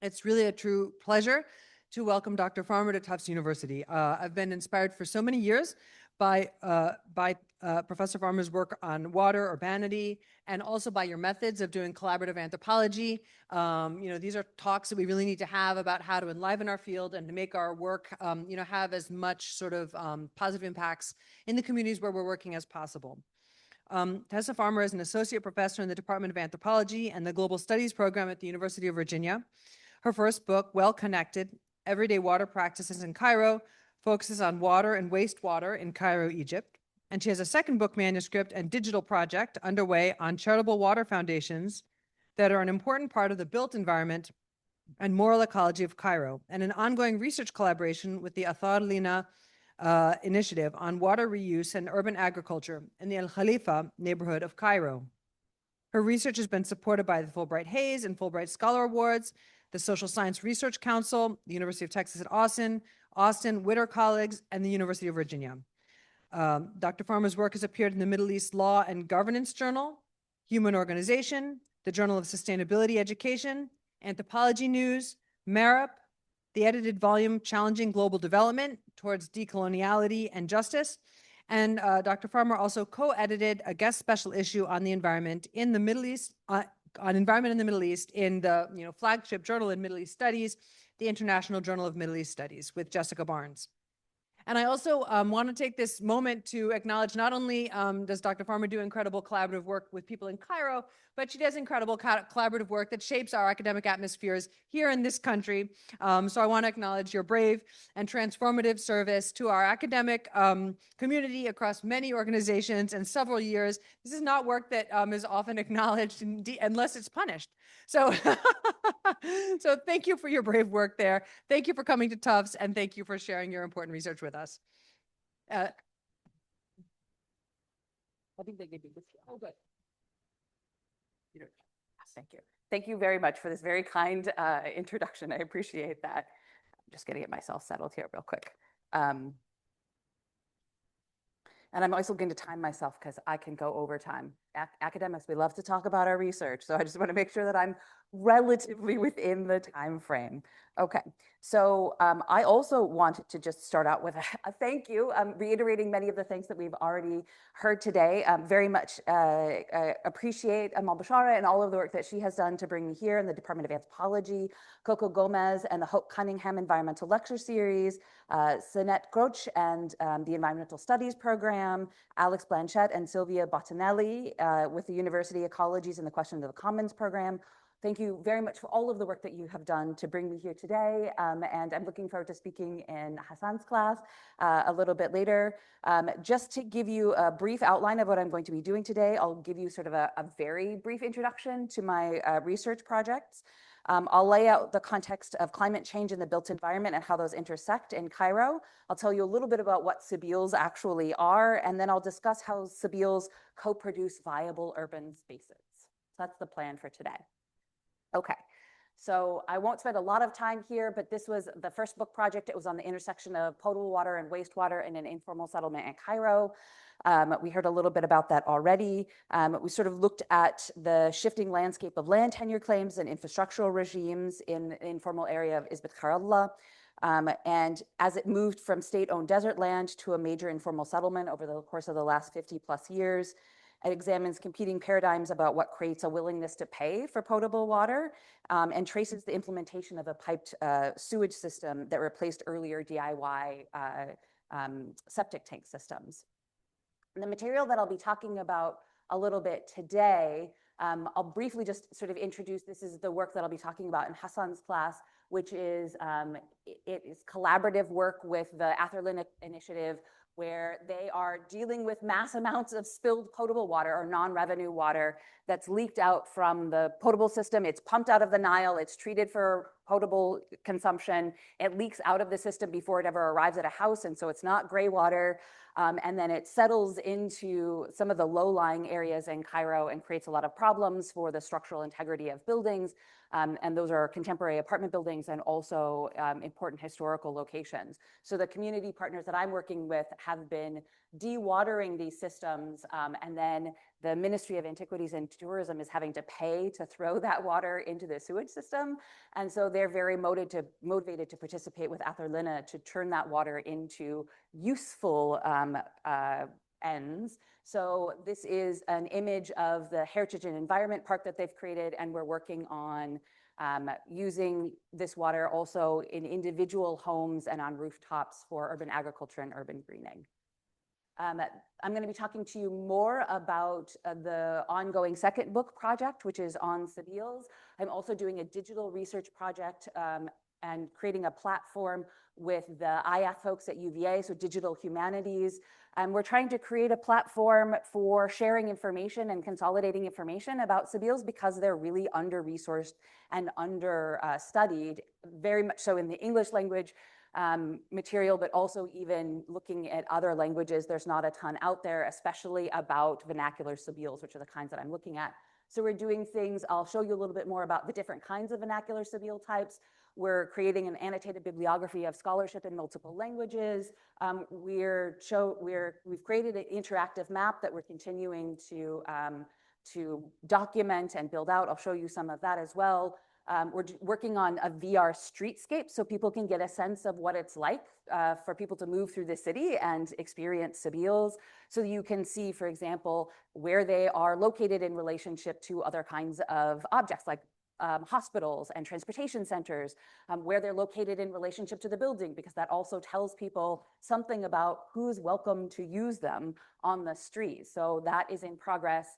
It's really a true pleasure to welcome Dr. Farmer to Tufts University. I've been inspired for so many years by Professor Farmer's work on water, urbanity, and also by your methods of doing collaborative anthropology. These are talks that we really need to have about how to enliven our field and to make our work, have as much sort of positive impacts in the communities where we're working as possible. Tessa Farmer is an associate professor in the Department of Anthropology and the Global Studies program at the University of Virginia. Her first book, Well Connected, Everyday Water Practices in Cairo, focuses on water and wastewater in Cairo, Egypt. And she has a second book manuscript and digital project underway on charitable water foundations that are an important part of the built environment and moral ecology of Cairo, and an ongoing research collaboration with the Athar Lina initiative on water reuse and urban agriculture in the El Khalifa neighborhood of Cairo. Her research has been supported by the Fulbright Hayes and Fulbright Scholar Awards, the Social Science Research Council, the University of Texas at Austin, Witter Colleagues, and the University of Virginia. Dr. Farmer's work has appeared in the Middle East Law and Governance Journal, Human Organization, the Journal of Sustainability Education, Anthropology News, Marip, the edited volume Challenging Global Development Towards Decoloniality and Justice. And Dr. Farmer also co-edited a guest special issue on the environment in the Middle East, on environment in the Middle East in the flagship journal in Middle East Studies, the International Journal of Middle East Studies, with Jessica Barnes. And I also want to take this moment to acknowledge not only does Dr. Farmer do incredible collaborative work with people in Cairo, but she does incredible collaborative work that shapes our academic atmospheres here in this country. So I want to acknowledge your brave and transformative service to our academic community across many organizations and several years. This is not work that is often acknowledged unless it's punished. So, so thank you for your brave work there. Thank you for coming to Tufts, and thank you for sharing your important research with us. I think they gave me this. Oh, good. Thank you. Thank you very much for this very kind introduction. I appreciate that. I'm just going to get myself settled here real quick. And I'm also going to time myself because I can go over time. Academics, we love to talk about our research. So I just want to make sure that I'm relatively within the time frame. Okay, so I also wanted to just start out with a thank you, reiterating many of the things that we've already heard today. Very much appreciate Amal Bashara and all of the work that she has done to bring me here in the Department of Anthropology, Coco Gomez and the Hope Cunningham Environmental Lecture Series, Sinette Groch and the Environmental Studies Program, Alex Blanchette and Sylvia Bottinelli with the University Ecologies and the Question of the Commons Program. Thank you very much for all of the work that you have done to bring me here today. And I'm looking forward to speaking in Hassan's class a little bit later. Just to give you a brief outline of what I'm going to be doing today, I'll give you sort of a very brief introduction to my research projects. I'll lay out the context of climate change in the built environment and how those intersect in Cairo. I'll tell you a little bit about what SBILs actually are, and then I'll discuss how SBILs co-produce viable urban spaces. So that's the plan for today. Okay, so I won't spend a lot of time here, but this was the first book project. It was on the intersection of potable water and wastewater in an informal settlement in Cairo. We heard a little bit about that already. We sort of looked at the shifting landscape of land tenure claims and infrastructural regimes in the informal area of Izbit Karallah. And as it moved from state-owned desert land to a major informal settlement over the course of the last 50 plus years, it examines competing paradigms about what creates a willingness to pay for potable water and traces the implementation of a piped sewage system that replaced earlier DIY septic tank systems. And the material that I'll be talking about a little bit today, I'll briefly just sort of introduce, this is the work that I'll be talking about in Hassan's class, which is, it is collaborative work with the Atherlin Initiative, where they are dealing with mass amounts of spilled potable water or non-revenue water that's leaked out from the potable system. It's pumped out of the Nile, it's treated for potable consumption. It leaks out of the system before it ever arrives at a house, and so it's not gray water. And then it settles into some of the low-lying areas in Cairo and creates a lot of problems for the structural integrity of buildings. And those are contemporary apartment buildings and also important historical locations. So the community partners that I'm working with have been dewatering these systems, and then the Ministry of Antiquities and Tourism is having to pay to throw that water into the sewage system. And so they're very motivated to participate with Atherlina to turn that water into useful ends. So this is an image of the Heritage and Environment Park that they've created, and we're working on using this water also in individual homes and on rooftops for urban agriculture and urban greening. I'm going to be talking to you more about the ongoing second book project, which is on Sebeles. I'm also doing a digital research project and creating a platform with the IAF folks at UVA, so Digital Humanities. We're trying to create a platform for sharing information and consolidating information about Sebeles because they're really under-resourced and under-studied, very much so in the English language material, but also even looking at other languages. There's not a ton out there, especially about vernacular Sebeles, which are the kinds that I'm looking at. So we're doing things, I'll show you a little bit more about the different kinds of vernacular Sebele types. We're creating an annotated bibliography of scholarship in multiple languages. We've created an interactive map that we're continuing to document and build out. I'll show you some of that as well. We're working on a VR streetscape so people can get a sense of what it's like for people to move through the city and experience Sebeles. So you can see, for example, where they are located in relationship to other kinds of objects like hospitals and transportation centers, where they're located in relationship to the building, because that also tells people something about who's welcome to use them on the street. So that is in progress.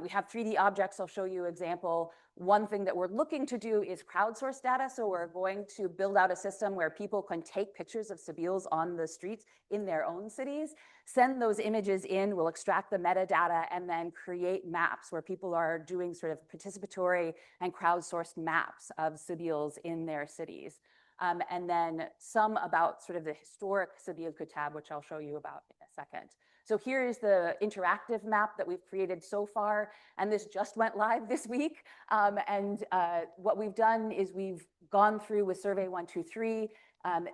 We have 3D objects. I'll show you an example. One thing that we're looking to do is crowdsource data. So we're going to build out a system where people can take pictures of Sebeles on the streets in their own cities, send those images in, we'll extract the metadata, and then create maps where people are doing sort of participatory and crowdsourced maps of Sebeles in their cities. And then some about sort of the historic Sebele Kutab, which I'll show you about in a second. So here is the interactive map that we've created so far, and this just went live this week. What we've done is we've gone through with Survey 123.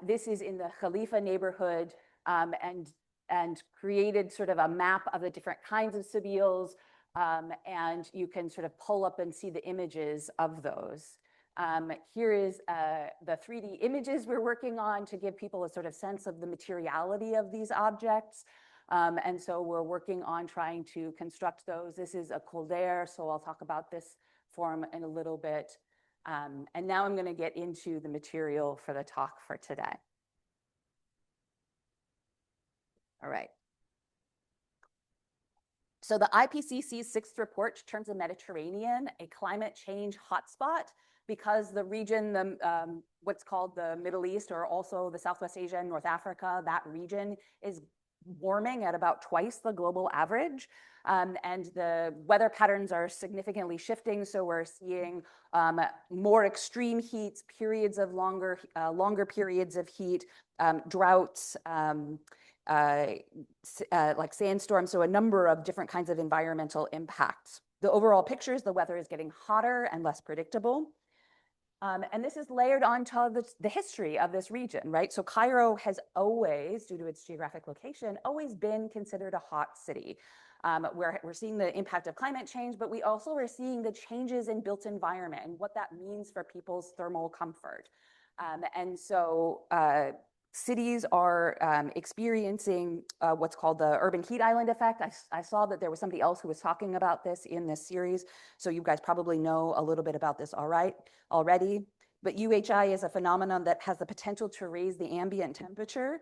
This is in the Khalifa neighborhood, and created sort of a map of the different kinds of Sebeles, and you can sort of pull up and see the images of those. Here is the 3D images we're working on to give people a sort of sense of the materiality of these objects. And so we're working on trying to construct those. This is a caldera, so I'll talk about this form in a little bit. And now I'm going to get into the material for the talk for today. All right. So the IPCC's sixth report turns the Mediterranean a climate change hotspot because the region, what's called the Middle East, or also the Southwest Asia and North Africa, that region is warming at about twice the global average. And the weather patterns are significantly shifting. So we're seeing more extreme heats, periods of longer periods of heat, droughts, like sandstorms, so a number of different kinds of environmental impacts. The overall picture is the weather is getting hotter and less predictable. And this is layered onto the history of this region, right? So Cairo has always, due to its geographic location, always been considered a hot city. We're seeing the impact of climate change, but we also are seeing the changes in built environment and what that means for people's thermal comfort. And so cities are experiencing what's called the urban heat island effect. I saw that there was somebody else who was talking about this in this series. So you guys probably know a little bit about this already. But UHI is a phenomenon that has the potential to raise the ambient temperature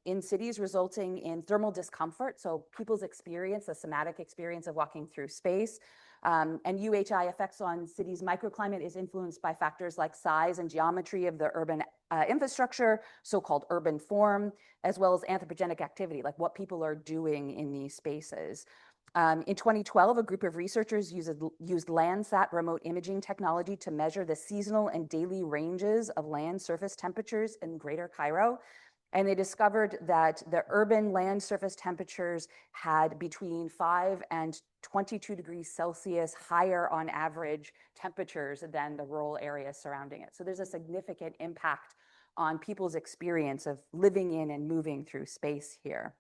in cities, resulting in thermal discomfort. So people's experience, the somatic experience of walking through space. And UHI effects on cities' microclimate is influenced by factors like size and geometry of the urban infrastructure, so-called urban form, as well as anthropogenic activity, like what people are doing in these spaces. In 2012, a group of researchers used Landsat remote imaging technology to measure the seasonal and daily ranges of land surface temperatures in Greater Cairo. And they discovered that the urban land surface temperatures had between 5 and 22 degrees Celsius higher on average temperatures than the rural areas surrounding it. So there's a significant impact on people's experience of living in and moving through space here.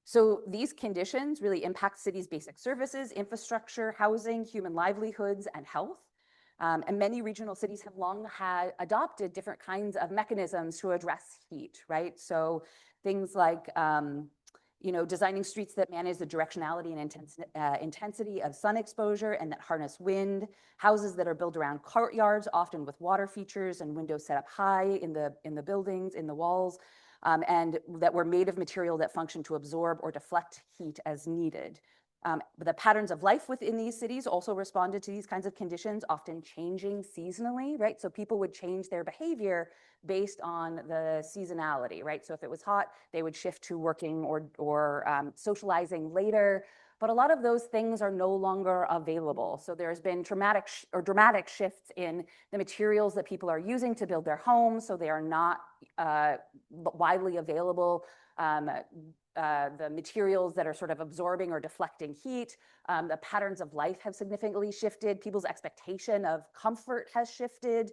So these conditions really impact cities' basic services, infrastructure, housing, human livelihoods, and health. And many regional cities have long had adopted different kinds of mechanisms to address heat, right? So things like, designing streets that manage the directionality and intensity of sun exposure and that harness wind, houses that are built around courtyards, often with water features and windows set up high in the buildings, in the walls, and that were made of material that function to absorb or deflect heat as needed. But the patterns of life within these cities also responded to these kinds of conditions, often changing seasonally, right? So people would change their behavior based on the seasonality, right? So if it was hot, they would shift to working or socializing later. But a lot of those things are no longer available. So there's been dramatic shifts in the materials that people are using to build their homes. So they are not widely available. The materials that are sort of absorbing or deflecting heat, the patterns of life have significantly shifted. People's expectation of comfort has shifted,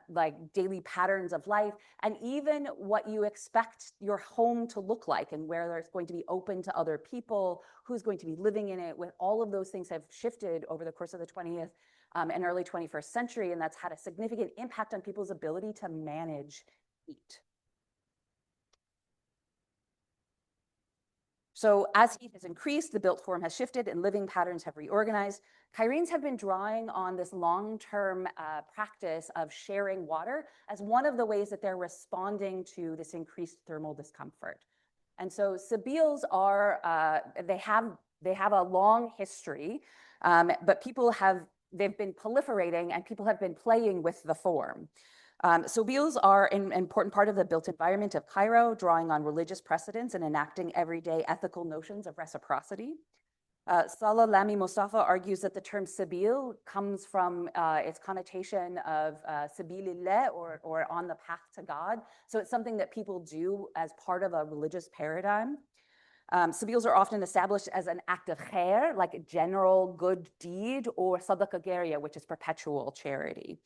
like daily patterns of life, and even what you expect your home to look like and where it's going to be open to other people, who's going to be living in it. With all of those things have shifted over the course of the 20th and early 21st century, and that's had a significant impact on people's ability to manage heat. So as heat has increased, the built form has shifted and living patterns have reorganized. Cairenes have been drawing on this long-term practice of sharing water as one of the ways that they're responding to this increased thermal discomfort. And so sebils are, they have a long history, but they've been proliferating and people have been playing with the form. Sebils are an important part of the built environment of Cairo, drawing on religious precedents and enacting everyday ethical notions of reciprocity. Salah Lami Mustafa argues that the term sabil comes from its connotation of sabilillah, or on the path to God. So it's something that people do as part of a religious paradigm. Sabils are often established as an act of khair, like a general good deed, or sadaqa jariyah, which is perpetual charity.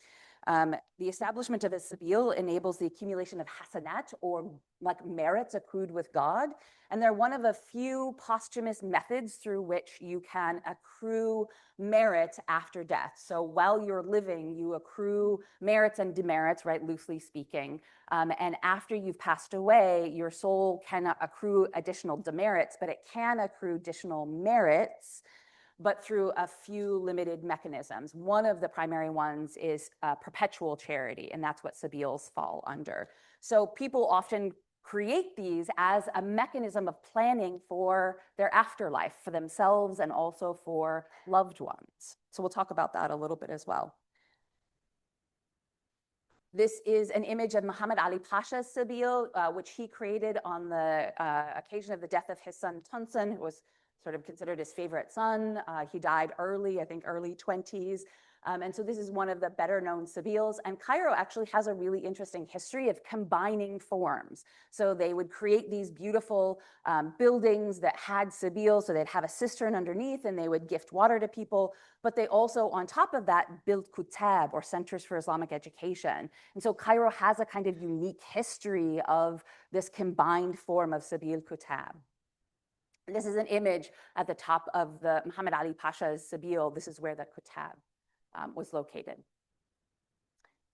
The establishment of a sabil enables the accumulation of hasanat, or like merits accrued with God. And they're one of a few posthumous methods through which you can accrue merit after death. So while you're living, you accrue merits and demerits, right, loosely speaking. And after you've passed away, your soul cannot accrue additional demerits, but it can accrue additional merits, but through a few limited mechanisms. One of the primary ones is perpetual charity, and that's what sabils fall under. So people often create these as a mechanism of planning for their afterlife, for themselves and also for loved ones. So we'll talk about that a little bit as well. This is an image of Muhammad Ali Pasha's sabil, which he created on the occasion of the death of his son Tunsun, who was sort of considered his favorite son. He died early, I think early 20s. And so this is one of the better known sabils. And Cairo actually has a really interesting history of combining forms. So they would create these beautiful buildings that had sabils. So they'd have a cistern underneath and they would gift water to people. But they also, on top of that, built kutab, or centers for Islamic education. And so Cairo has a kind of unique history of this combined form of sabil kutab. This is an image at the top of the Muhammad Ali Pasha's sabil. This is where the kutab was located.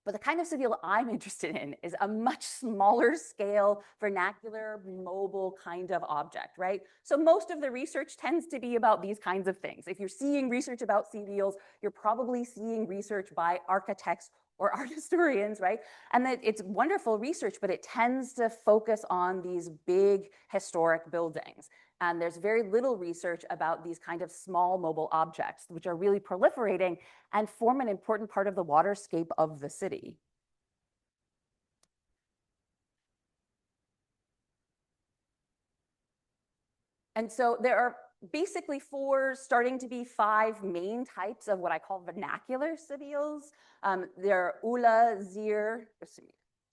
But the kind of sabil I'm interested in is a much smaller scale, vernacular, mobile kind of object, right? So most of the research tends to be about these kinds of things. If you're seeing research about sabils, you're probably seeing research by architects or art historians, right? And that it's wonderful research, but it tends to focus on these big historic buildings. And there's very little research about these kind of small mobile objects, which are really proliferating and form an important part of the waterscape of the city. And so there are basically starting to be 5 main types of what I call vernacular sabils. There are ula, zir.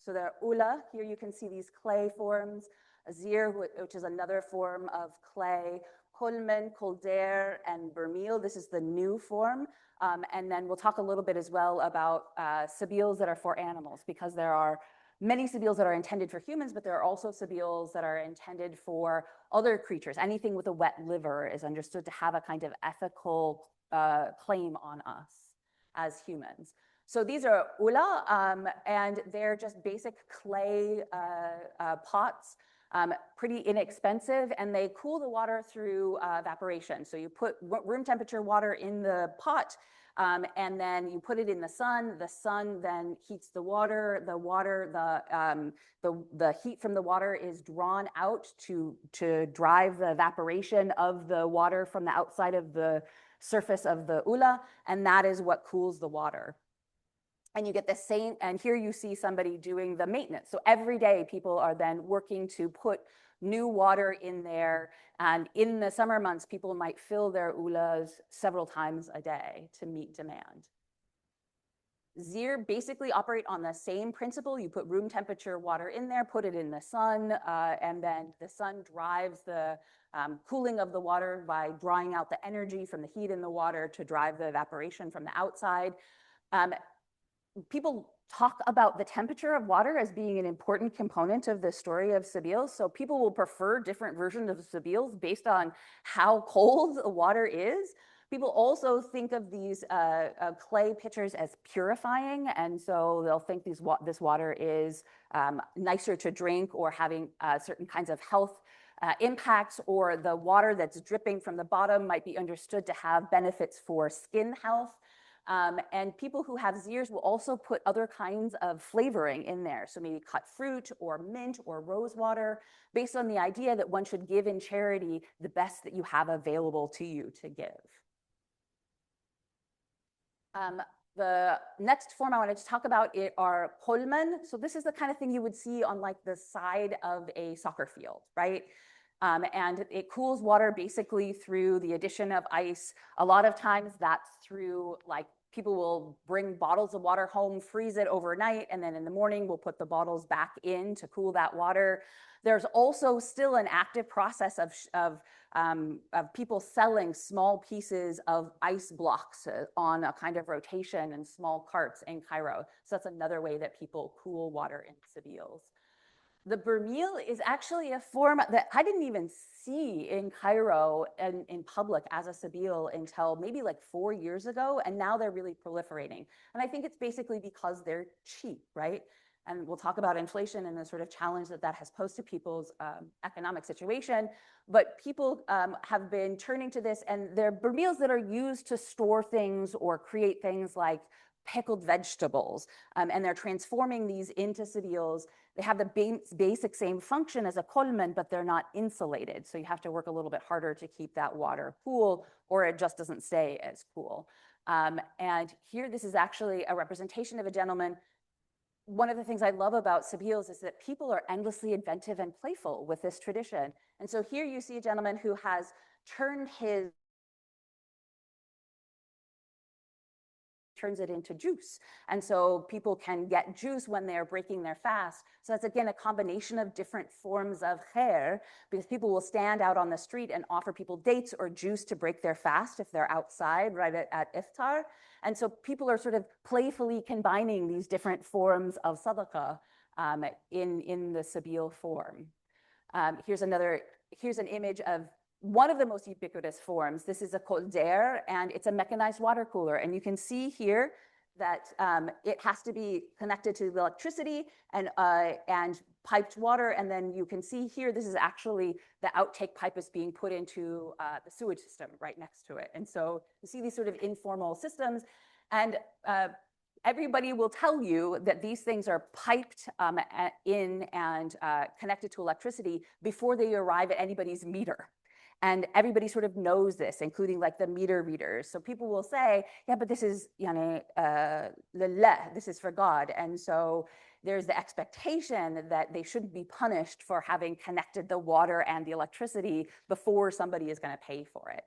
So there are ula, here you can see these clay forms. Zir, which is another form of clay. Kulmen, kulder, and bermil. This is the new form. And then we'll talk a little bit as well about sabils that are for animals, because there are many Sabiles that are intended for humans, but there are also Sabiles that are intended for other creatures. Anything with a wet liver is understood to have a kind of ethical claim on us as humans. So these are ula, and they're just basic clay pots, pretty inexpensive, and they cool the water through evaporation. So you put room temperature water in the pot, and then you put it in the sun. The sun then heats the water. The heat from the water is drawn out to drive the evaporation of the water from the outside of the surface of the ula, and that is what cools the water. And you get the same, and here you see somebody doing the maintenance. So every day people are then working to put new water in there. And in the summer months, people might fill their ulas several times a day to meet demand. Zir basically operate on the same principle. You put room temperature water in there, put it in the sun, and then the sun drives the cooling of the water by drawing out the energy from the heat in the water to drive the evaporation from the outside. People talk about the temperature of water as being an important component of the story of Sabiles. So people will prefer different versions of Sabiles based on how cold the water is. People also think of these clay pitchers as purifying, and so they'll think this water is nicer to drink or having certain kinds of health impacts, or the water that's dripping from the bottom might be understood to have benefits for skin health. And people who have zirs will also put other kinds of flavoring in there. So maybe cut fruit or mint or rose water, based on the idea that one should give in charity the best that you have available to you to give. The next form I wanted to talk about are kolmen. So this is the kind of thing you would see on like the side of a soccer field, right? And it cools water basically through the addition of ice. A lot of times that's through, like, people will bring bottles of water home, freeze it overnight, and then in the morning we'll put the bottles back in to cool that water. There's also still an active process of people selling small pieces of ice blocks on a kind of rotation in small carts in Cairo. So that's another way that people cool water in Sabiles. The Bermil is actually a form that I didn't even see in Cairo and in public as a Sabile until maybe like 4 years ago, and now they're really proliferating. And I think it's basically because they're cheap, right? And we'll talk about inflation and the sort of challenge that has posed to people's economic situation. But people have been turning to this, and they're Bermils that are used to store things or create things like pickled vegetables, and they're transforming these into Sabiles. They have the basic same function as a kolmen, but they're not insulated. So you have to work a little bit harder to keep that water cool, or it just doesn't stay as cool. And here, this is actually a representation of a gentleman. One of the things I love about Sabiles is that people are endlessly inventive and playful with this tradition. And so here you see a gentleman who has turns it into juice. And so people can get juice when they're breaking their fast. So that's, again, a combination of different forms of khair, because people will stand out on the street and offer people dates or juice to break their fast if they're outside right at iftar. And so people are sort of playfully combining these different forms of sadaqah in the Sabile form. Here's an image of one of the most ubiquitous forms. This is a kolder, and it's a mechanized water cooler. And you can see here that it has to be connected to the electricity and piped water. And then you can see here, this is actually the outtake pipe is being put into the sewage system right next to it. And so you see these sort of informal systems. And everybody will tell you that these things are piped in and connected to electricity before they arrive at anybody's meter. And everybody sort of knows this, including like the meter readers. So people will say, yeah, but this is lillah, this is for God. And so there's the expectation that they shouldn't be punished for having connected the water and the electricity before somebody is going to pay for it.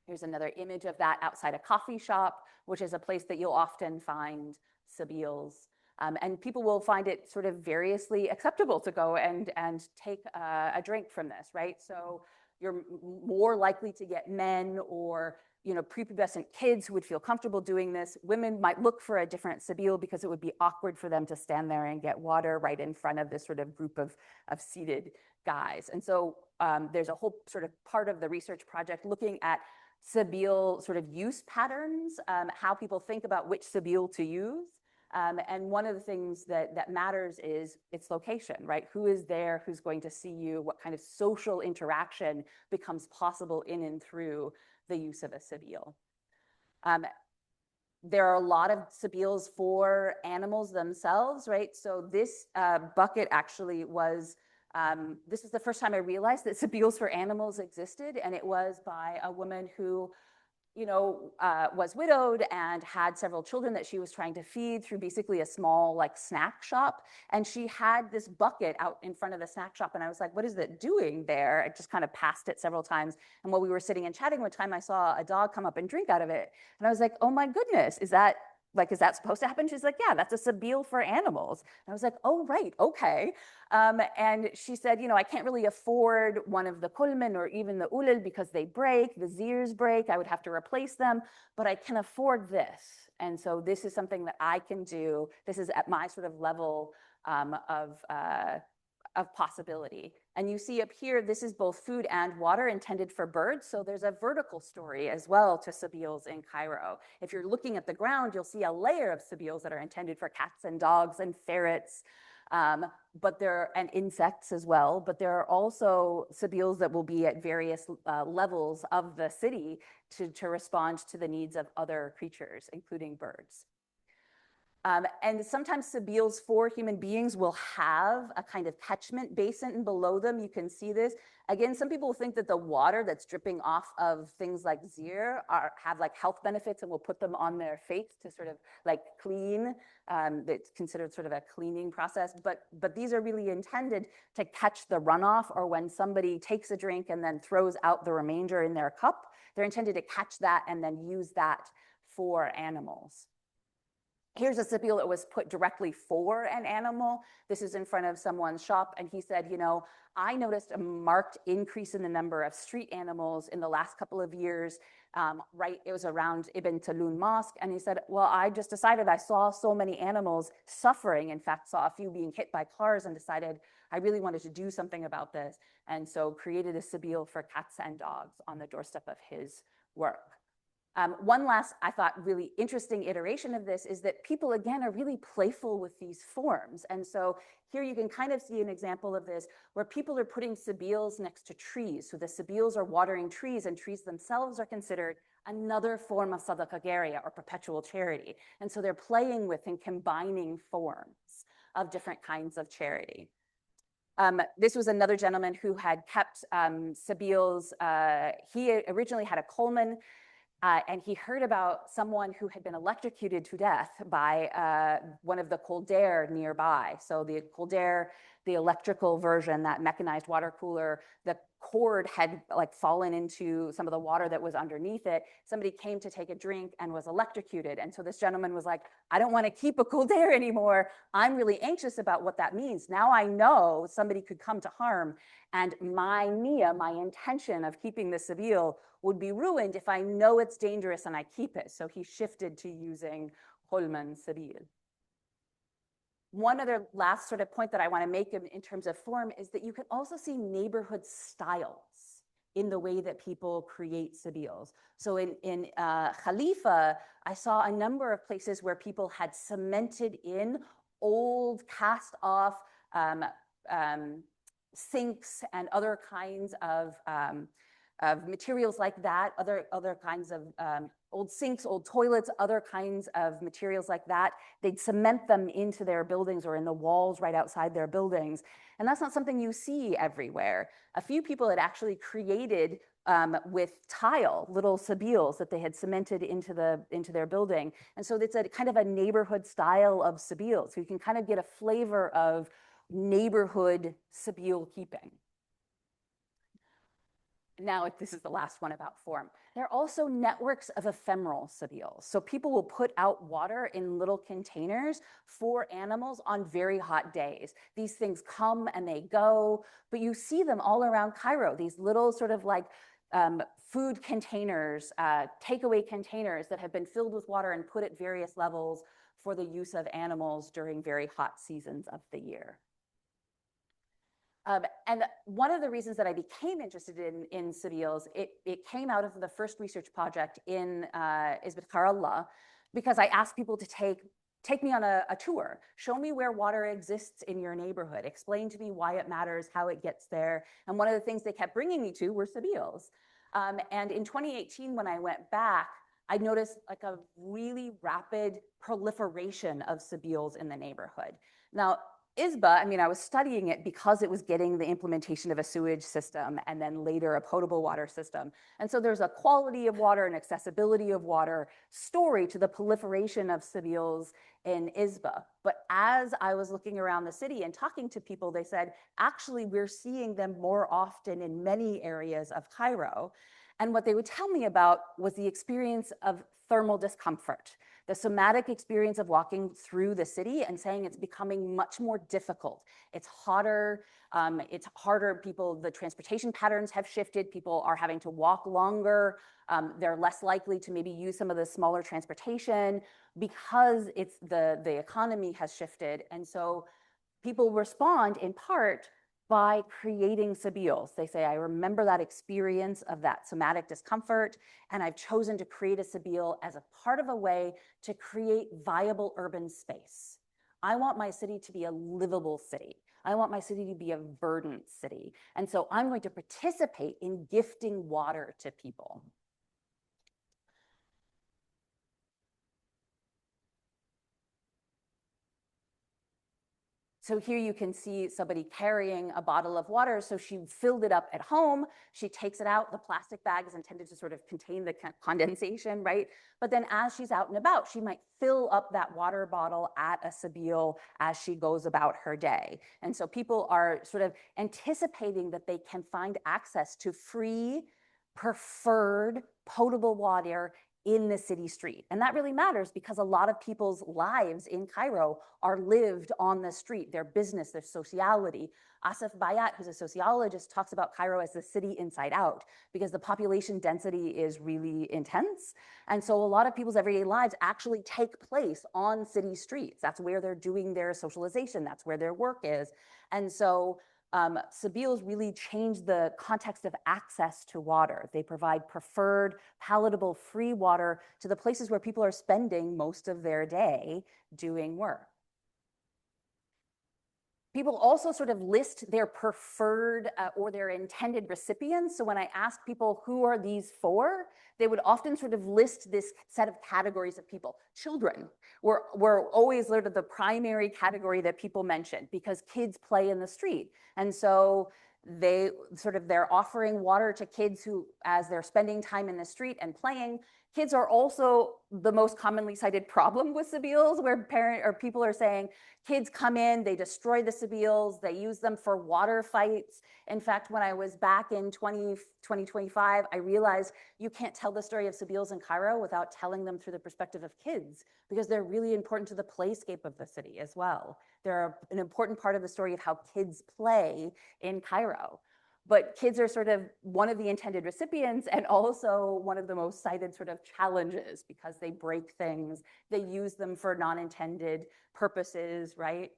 Here's another image of that outside a coffee shop, which is a place that you'll often find Sabiles. And people will find it sort of variously acceptable to go and take a drink from this, right? So you're more likely to get men or prepubescent kids who would feel comfortable doing this. Women might look for a different sabile because it would be awkward for them to stand there and get water right in front of this sort of group of seated guys. And so there's a whole sort of part of the research project looking at sabile sort of use patterns, how people think about which sabile to use. And one of the things that matters is its location, right? Who is there? Who's going to see you? What kind of social interaction becomes possible in and through the use of a sabile? There are a lot of sabiles for animals themselves, right? So this bucket actually was, this is the first time I realized that sabiles for animals existed, and it was by a woman who was widowed and had several children that she was trying to feed through basically a small like snack shop. And she had this bucket out in front of the snack shop. And I was like, what is it doing there? I just kind of passed it several times. And while we were sitting and chatting one time, I saw a dog come up and drink out of it. And I was like, oh my goodness, is that supposed to happen? She's like, yeah, that's a sabile for animals. And I was like, oh, right, okay. And she said, I can't really afford one of the kulmen or even the ulil because they break, the zirs break, I would have to replace them, but I can afford this. And so this is something that I can do. This is at my sort of level of possibility. And you see up here, this is both food and water intended for birds. So there's a vertical story as well to sabiles in Cairo. If you're looking at the ground, you'll see a layer of sabiles that are intended for cats and dogs and ferrets, and insects as well. But there are also sabiles that will be at various levels of the city to respond to the needs of other creatures, including birds. And sometimes sabiles for human beings will have a kind of catchment basin below them. You can see this. Again, some people think that the water that's dripping off of things like zir have like health benefits and will put them on their face to sort of like clean. It's considered sort of a cleaning process, but these are really intended to catch the runoff, or when somebody takes a drink and then throws out the remainder in their cup, they're intended to catch that and then use that for animals. Here's a sabile that was put directly for an animal. This is in front of someone's shop. And he said, I noticed a marked increase in the number of street animals in the last couple of years. It was around Ibn Tulun Mosque. And he said, well, I just decided I saw so many animals suffering. In fact, saw a few being hit by cars and decided I really wanted to do something about this. And so created a sabile for cats and dogs on the doorstep of his work. One last, I thought, really interesting iteration of this is that people, again, are really playful with these forms. And so here you can kind of see an example of this where people are putting sabiles next to trees. So the sabiles are watering trees, and trees themselves are considered another form of sadaqah jariyah, or perpetual charity. And so they're playing with and combining forms of different kinds of charity. This was another gentleman who had kept sabiles. He originally had a coleman. And he heard about someone who had been electrocuted to death by one of the colders nearby. So the colder, the electrical version, that mechanized water cooler, the cord had like fallen into some of the water that was underneath it. Somebody came to take a drink and was electrocuted. And so this gentleman was like, I don't want to keep a colder anymore. I'm really anxious about what that means. Now I know somebody could come to harm, and my niyyah, my intention of keeping the sabile, would be ruined if I know it's dangerous and I keep it. So he shifted to using Holman Sabil. One other last sort of point that I want to make in terms of form is that you can also see neighborhood styles in the way that people create sabiles. So in Khalifa, I saw a number of places where people had cemented in old cast off sinks and other kinds of materials like that, other kinds of old sinks, old toilets, other kinds of materials like that. They'd cement them into their buildings or in the walls right outside their buildings. And that's not something you see everywhere. A few people had actually created with tile, little sabiles that they had cemented into their building. And so it's a kind of a neighborhood style of sabile. So you can kind of get a flavor of neighborhood sabile keeping. Now, this is the last one about form. There are also networks of ephemeral sabiles. So people will put out water in little containers for animals on very hot days. These things come and they go, but you see them all around Cairo, these little sort of like food containers, takeaway containers that have been filled with water and put at various levels for the use of animals during very hot seasons of the year. And one of the reasons that I became interested in Sabiles, it came out of the first research project in Izbit Karallah, because I asked people to take me on a tour, show me where water exists in your neighborhood, explain to me why it matters, how it gets there. And one of the things they kept bringing me to were Sabiles. And in 2018, when I went back, I noticed like a really rapid proliferation of Sabiles in the neighborhood. Now, Izba, I mean, I was studying it because it was getting the implementation of a sewage system and then later a potable water system. And so there's a quality of water and accessibility of water story to the proliferation of Sabiles in Izba. But as I was looking around the city and talking to people, they said, actually, we're seeing them more often in many areas of Cairo. And what they would tell me about was the experience of thermal discomfort, the somatic experience of walking through the city and saying it's becoming much more difficult. It's hotter, the transportation patterns have shifted, people are having to walk longer, they're less likely to maybe use some of the smaller transportation because the economy has shifted. And so people respond in part by creating Sabiles. They say, I remember that experience of that somatic discomfort, and I've chosen to create a Sabile as a part of a way to create viable urban space. I want my city to be a livable city. I want my city to be a verdant city. And so I'm going to participate in gifting water to people. So here you can see somebody carrying a bottle of water. So she filled it up at home. She takes it out. The plastic bag is intended to sort of contain the condensation, right? But then as she's out and about, she might fill up that water bottle at a Sabile as she goes about her day. And so people are sort of anticipating that they can find access to free, preferred, potable water in the city street. And that really matters because a lot of people's lives in Cairo are lived on the street, their business, their sociality. Asif Bayat, who's a sociologist, talks about Cairo as the city inside out because the population density is really intense. And so a lot of people's everyday lives actually take place on city streets. That's where they're doing their socialization. That's where their work is. And so Sabiles really change the context of access to water. They provide preferred, palatable, free water to the places where people are spending most of their day doing work. People also sort of list their preferred or their intended recipients. So when I ask people who are these for, they would often sort of list this set of categories of people. Children were always sort of the primary category that people mentioned because kids play in the street. And so they're offering water to kids who, as they're spending time in the street and playing. Kids are also the most commonly cited problem with Sabiles, where people are saying kids come in, they destroy the Sabiles, they use them for water fights. In fact, when I was back in 2025, I realized you can't tell the story of Sabiles in Cairo without telling them through the perspective of kids, because they're really important to the playscape of the city as well. They're an important part of the story of how kids play in Cairo. But kids are sort of one of the intended recipients and also one of the most cited sort of challenges because they break things, they use them for non-intended purposes, right?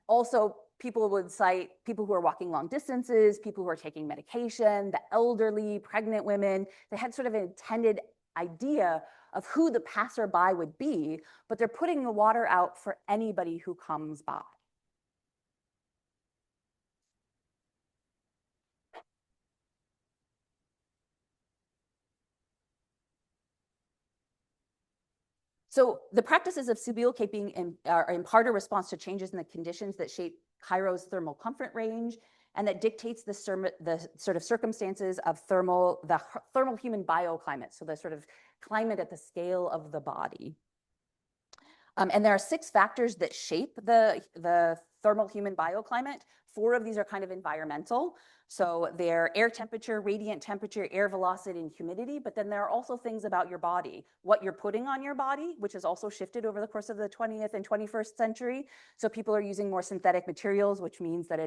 Also, people would cite people who are walking long distances, people who are taking medication, the elderly, pregnant women. They had sort of an intended idea of who the passerby would be, but they're putting the water out for anybody who comes by. So the practices of Sabile caping are in part a response to changes in the conditions that shape Cairo's thermal comfort range and that dictates the sort of circumstances of the thermal human bioclimate, so the sort of climate at the scale of the body. And there are 6 factors that shape the thermal human bioclimate. 4 of these are kind of environmental. So they're air temperature, radiant temperature, air velocity, and humidity. But then there are also things about your body, what you're putting on your body, which has also shifted over the course of the 20th and 21st century. So people are using more synthetic materials, which means that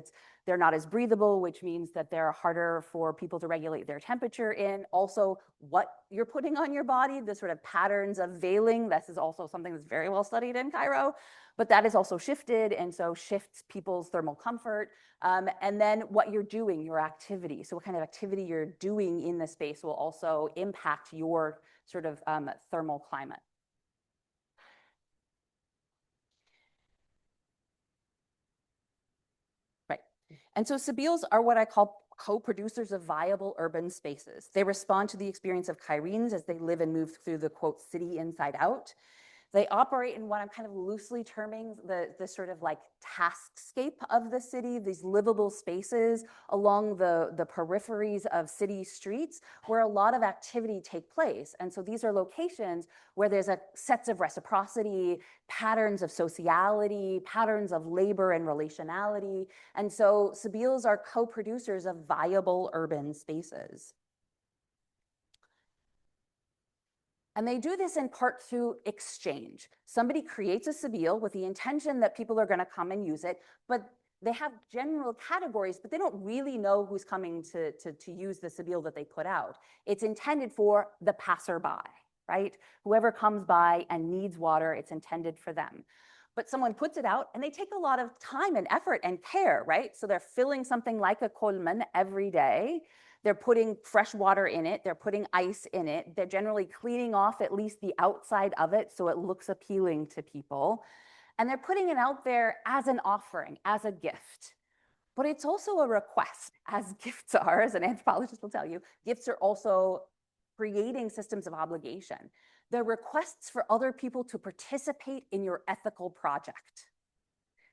they're not as breathable, which means that they're harder for people to regulate their temperature in. Also, what you're putting on your body, the sort of patterns of veiling, this is also something that's very well studied in Cairo, but that is also shifted, and so shifts people's thermal comfort. And then what you're doing, your activity. So what kind of activity you're doing in the space will also impact your sort of thermal climate. Right. And so Sabiles are what I call co-producers of viable urban spaces. They respond to the experience of Cairenes as they live and move through the, quote, city inside out. They operate in what I'm kind of loosely terming the sort of like taskscape of the city, these livable spaces along the peripheries of city streets where a lot of activity take place. And so these are locations where there's a sets of reciprocity, patterns of sociality, patterns of labor and relationality. And so Sabiles are co-producers of viable urban spaces. And they do this in part through exchange. Somebody creates a Sabile with the intention that people are going to come and use it, but they have general categories, but they don't really know who's coming to use the Sabile that they put out. It's intended for the passerby, right? Whoever comes by and needs water, it's intended for them. But someone puts it out and they take a lot of time and effort and care, right? So they're filling something like a kolman every day. They're putting fresh water in it. They're putting ice in it. They're generally cleaning off at least the outside of it so it looks appealing to people. And they're putting it out there as an offering, as a gift. But it's also a request, as gifts are, as an anthropologist will tell you. Gifts are also creating systems of obligation. They're requests for other people to participate in your ethical project,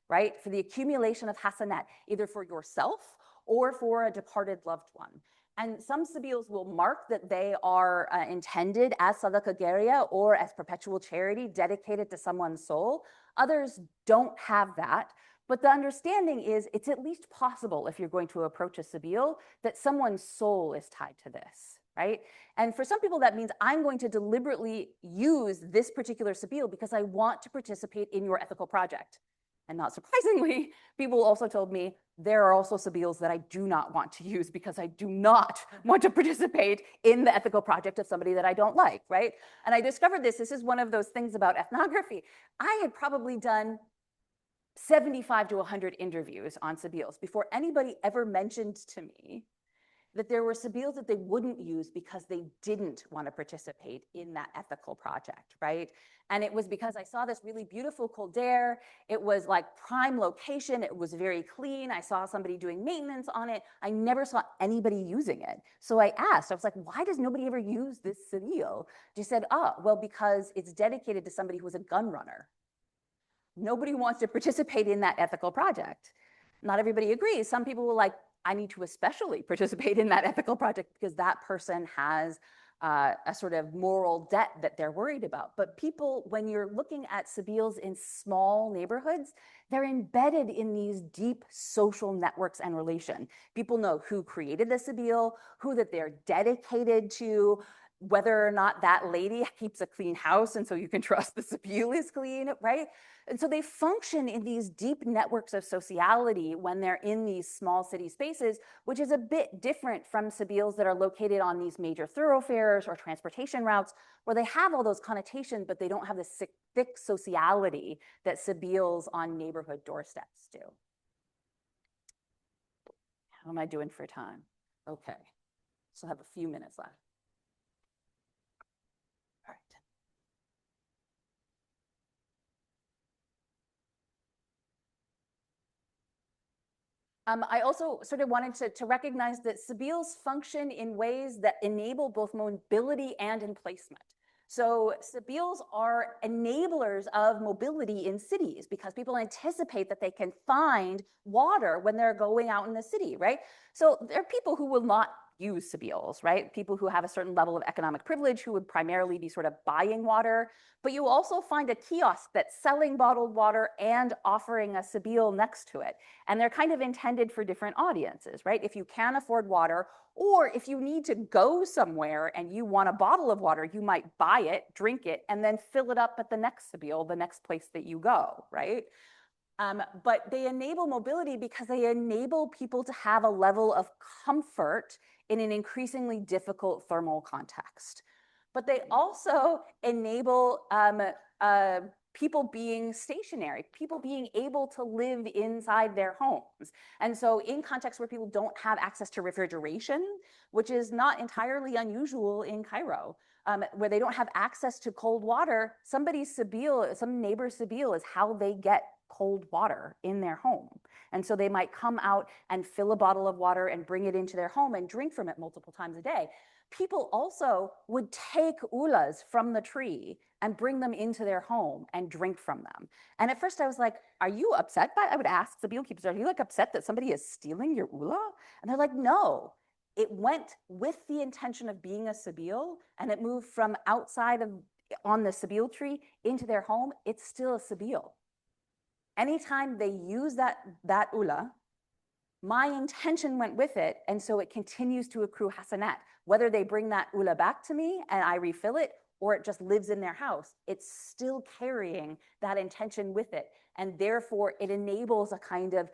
right? For the accumulation of hasanat, either for yourself or for a departed loved one. And some Sabiles will mark that they are intended as sadaqah jariyah or as perpetual charity dedicated to someone's soul. Others don't have that. But the understanding is it's at least possible if you're going to approach a Sabile that someone's soul is tied to this, right? And for some people, that means I'm going to deliberately use this particular Sabile because I want to participate in your ethical project. And not surprisingly, people also told me there are also Sabiles that I do not want to use because I do not want to participate in the ethical project of somebody that I don't like, right? And I discovered this is one of those things about ethnography. I had probably done 75 to 100 interviews on Sabiles before anybody ever mentioned to me that there were Sabiles that they wouldn't use because they didn't want to participate in that ethical project, right? And it was because I saw this really beautiful caldera. It was like prime location. It was very clean. I saw somebody doing maintenance on it. I never saw anybody using it. So I asked, I was like, why does nobody ever use this Sabile? She said, oh, well, because it's dedicated to somebody who was a gun runner. Nobody wants to participate in that ethical project. Not everybody agrees. Some people were like, I need to especially participate in that ethical project because that person has a sort of moral debt that they're worried about. But people, when you're looking at Sabiles in small neighborhoods, they're embedded in these deep social networks and relation. People know who created the Sabile, who that they're dedicated to, whether or not that lady keeps a clean house, and so you can trust the Sabile is clean, right? And so they function in these deep networks of sociality when they're in these small city spaces, which is a bit different from Sabiles that are located on these major thoroughfares or transportation routes, where they have all those connotations, but they don't have the thick sociality that Sabiles on neighborhood doorsteps do. How am I doing for time? Okay, so I have a few minutes left. All right. I also sort of wanted to recognize that Sabiles function in ways that enable both mobility and emplacement. So Sabiles are enablers of mobility in cities because people anticipate that they can find water when they're going out in the city, right? So there are people who will not use Sabils, right? People who have a certain level of economic privilege who would primarily be sort of buying water. But you also find a kiosk that's selling bottled water and offering a Sabil next to it. And they're kind of intended for different audiences, right? If you can afford water, or if you need to go somewhere and you want a bottle of water, you might buy it, drink it, and then fill it up at the next Sabil, the next place that you go, right? But they enable mobility because they enable people to have a level of comfort in an increasingly difficult thermal context. But they also enable people being stationary, people being able to live inside their homes. And so in contexts where people don't have access to refrigeration, which is not entirely unusual in Cairo, where they don't have access to cold water, somebody's Sabil, some neighbor's Sabil is how they get cold water in their home. And so they might come out and fill a bottle of water and bring it into their home and drink from it multiple times a day. People also would take ulas from the tree and bring them into their home and drink from them. And at first I was like, are you upset by it? I would ask the beekeepers, are you like upset that somebody is stealing your ula? And they're like, no. It went with the intention of being a Sabil, and it moved from outside of on the Sabil tree into their home. It's still a Sabil. Anytime they use that ula, my intention went with it, and so it continues to accrue hasanat. Whether they bring that ula back to me and I refill it, or it just lives in their house, it's still carrying that intention with it. And therefore, it enables a kind of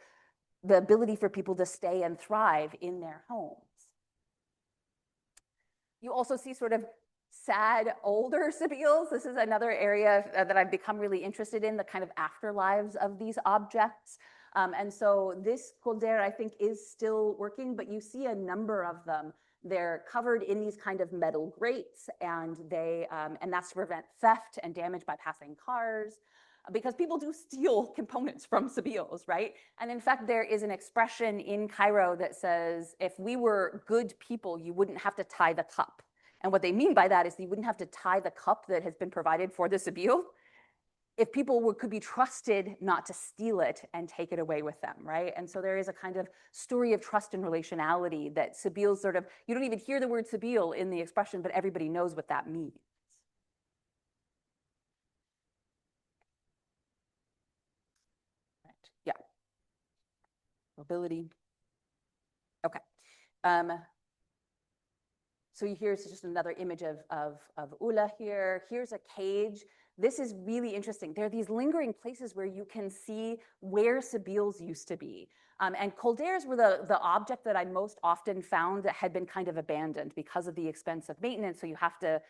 the ability for people to stay and thrive in their homes. You also see sort of sad older Sabils. This is another area that I've become really interested in, the kind of afterlives of these objects. And so this Kolder, I think, is still working, but you see a number of them. They're covered in these kind of metal grates, and that's to prevent theft and damage by passing cars, because people do steal components from Sabils, right? And in fact, there is an expression in Cairo that says, if we were good people, you wouldn't have to tie the cup. And what they mean by that is you wouldn't have to tie the cup that has been provided for the Sabil if people could be trusted not to steal it and take it away with them, right? And so there is a kind of story of trust and relationality that Sabil sort of, you don't even hear the word Sabil in the expression, but everybody knows what that means. Right. Yeah. Mobility. Okay. So here's just another image of Ula here. Here's a cage. This is really interesting. There are these lingering places where you can see where Sabils used to be. And Kolders were the object that I most often found that had been kind of abandoned because of the expense of maintenance. So you have to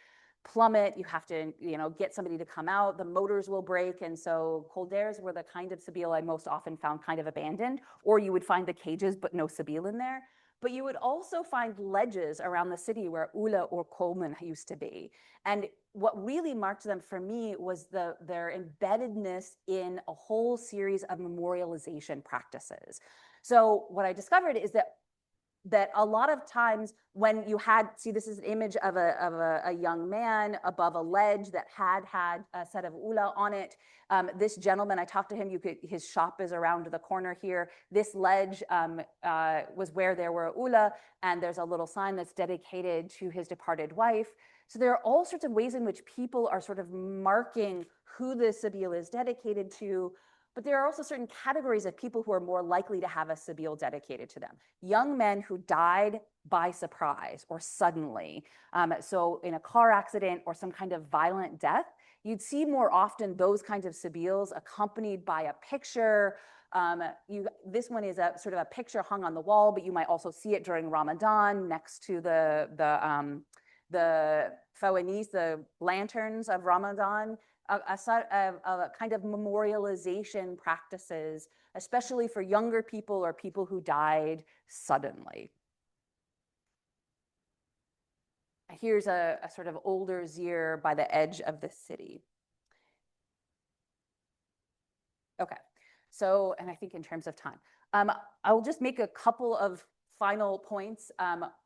plumb it, you have to get somebody to come out, the motors will break. And so Kolders were the kind of Sabil I most often found kind of abandoned, or you would find the cages but no Sabil in there. But you would also find ledges around the city where Ula or Coleman used to be. And what really marked them for me was their embeddedness in a whole series of memorialization practices. So what I discovered is that a lot of times when you see, this is an image of a young man above a ledge that had a set of ula on it. This gentleman, I talked to him, his shop is around the corner here. This ledge was where there were ula, and there's a little sign that's dedicated to his departed wife. So there are all sorts of ways in which people are sort of marking who the Sabil is dedicated to. But there are also certain categories of people who are more likely to have a Sabil dedicated to them. Young men who died by surprise or suddenly. So in a car accident or some kind of violent death, you'd see more often those kinds of Sabils accompanied by a picture. This one is a sort of a picture hung on the wall, but you might also see it during Ramadan next to the fawanis, the lanterns of Ramadan. A kind of memorialization practices, especially for younger people or people who died suddenly. Here's a sort of older zir by the edge of the city. Okay, so, and I think in terms of time, I will just make a couple of final points.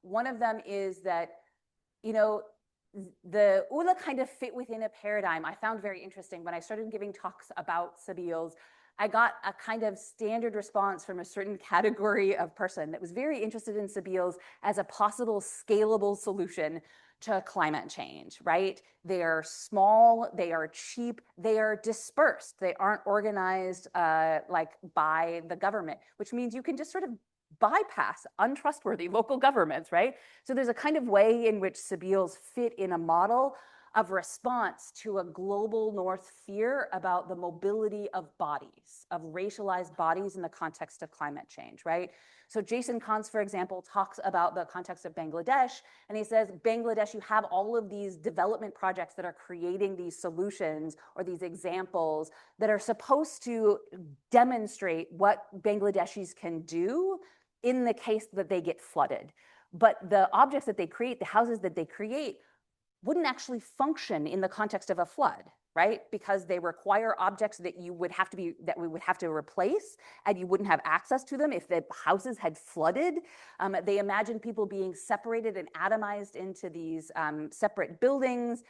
One of them is that, the Ula kind of fit within a paradigm I found very interesting when I started giving talks about Sabils. I got a kind of standard response from a certain category of person that was very interested in Sabiles as a possible scalable solution to climate change, right? They are small, they are cheap, they are dispersed. They aren't organized like by the government, which means you can just sort of bypass untrustworthy local governments, right? So there's a kind of way in which Sabiles fit in a model of response to a global North fear about the mobility of bodies, of racialized bodies in the context of climate change, right? So Jason Kantz, for example, talks about the context of Bangladesh, and he says, Bangladesh, you have all of these development projects that are creating these solutions or these examples that are supposed to demonstrate what Bangladeshis can do in the case that they get flooded. But the objects that they create, the houses that they create, wouldn't actually function in the context of a flood, right? Because they require objects that we would have to replace, and you wouldn't have access to them if the houses had flooded. They imagine people being separated and atomized into these separate buildings.